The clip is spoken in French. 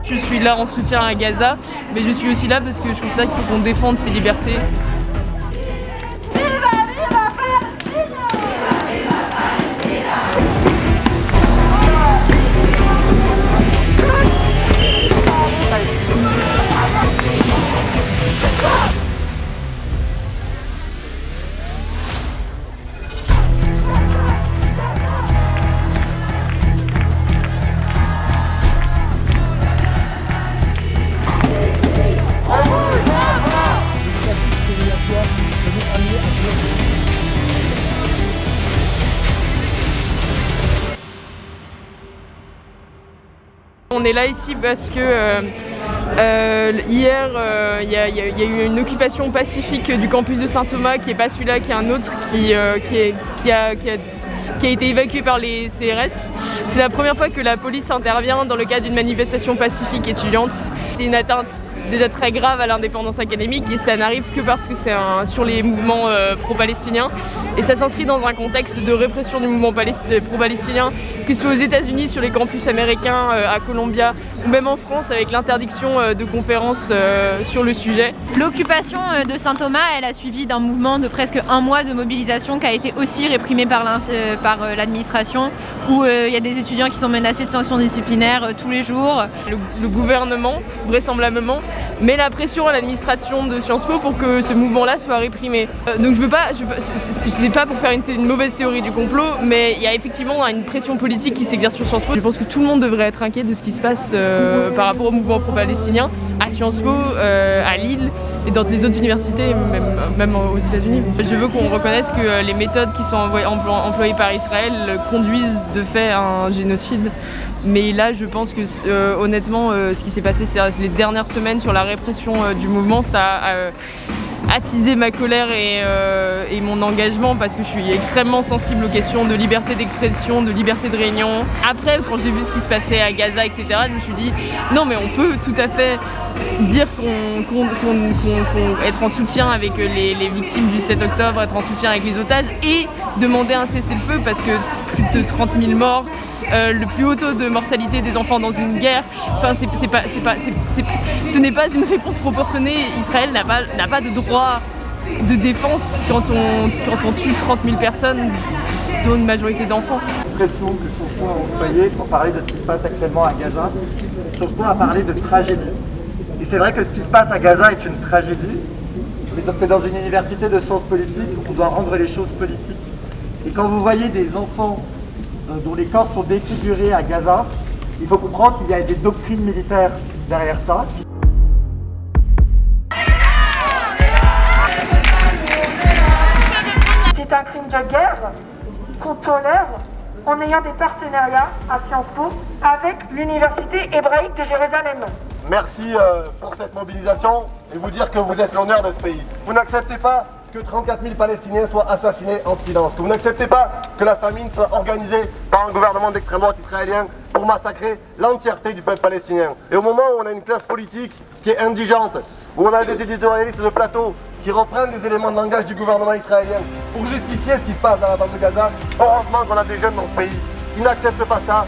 Je suis là en soutien à Gaza, mais je suis aussi là parce que je considère qu'il faut qu'on défende ses libertés. On est là ici parce que hier, il y a eu une occupation pacifique du campus de Saint-Thomas, qui n'est pas celui-là, qui est un autre, qui a été évacué par les CRS. C'est la première fois que la police intervient dans le cadre d'une manifestation pacifique étudiante. C'est une atteinte déjà très grave à l'indépendance académique et ça n'arrive que parce que c'est sur les mouvements pro-palestiniens. Et ça s'inscrit dans un contexte de répression du mouvement pro-palestinien, que ce soit aux États-Unis, sur les campus américains, à Columbia, ou même en France avec l'interdiction de conférences sur le sujet. L'occupation de Saint-Thomas, elle a suivi d'un mouvement de presque un mois de mobilisation qui a été aussi réprimé par l'administration, où il y a des étudiants qui sont menacés de sanctions disciplinaires tous les jours. Le gouvernement, vraisemblablement, met la pression à l'administration de Sciences Po pour que ce mouvement-là soit réprimé. Donc c'est pas pour faire une mauvaise théorie du complot, mais il y a effectivement une pression politique qui s'exerce sur Sciences Po. Je pense que tout le monde devrait être inquiet de ce qui se passe par rapport au mouvement pro-palestinien à Sciences Po, à Lille et dans les autres universités, même aux États-Unis. Je veux qu'on reconnaisse que les méthodes qui sont employées par Israël conduisent de fait à un génocide. Mais là, je pense que honnêtement, ce qui s'est passé les dernières semaines sur la répression du mouvement, ça a attisé ma colère et mon engagement, parce que je suis extrêmement sensible aux questions de liberté d'expression, de liberté de réunion. Après, quand j'ai vu ce qui se passait à Gaza, etc., je me suis dit non, mais on peut tout à fait dire être en soutien avec les victimes du 7 octobre, être en soutien avec les otages et demander un cessez-le-feu, parce que plus de 30 000 morts, le plus haut taux de mortalité des enfants dans une guerre, enfin, ce n'est pas une réponse proportionnée. Israël n'a pas de droit de défense quand on tue 30 000 personnes, dont une majorité d'enfants. L'expression que Sciences Po a employée pour parler de ce qui se passe actuellement à Gaza, Sciences Po a parlé de tragédie. Et c'est vrai que ce qui se passe à Gaza est une tragédie, mais sauf que dans une université de sciences politiques, on doit rendre les choses politiques. Et quand vous voyez des enfants dont les corps sont défigurés à Gaza, il faut comprendre qu'il y a des doctrines militaires derrière ça. C'est un crime de guerre qu'on tolère en ayant des partenariats à Sciences Po avec l'Université hébraïque de Jérusalem. Merci pour cette mobilisation et vous dire que vous êtes l'honneur de ce pays. Vous n'acceptez pas que 34 000 Palestiniens soient assassinés en silence, que vous n'acceptez pas que la famine soit organisée par un gouvernement d'extrême droite israélien pour massacrer l'entièreté du peuple palestinien. Et au moment où on a une classe politique qui est indigente, où on a des éditorialistes de plateau qui reprennent les éléments de langage du gouvernement israélien pour justifier ce qui se passe dans la bande de Gaza, heureusement qu'on a des jeunes dans ce pays. Ils n'acceptent pas ça,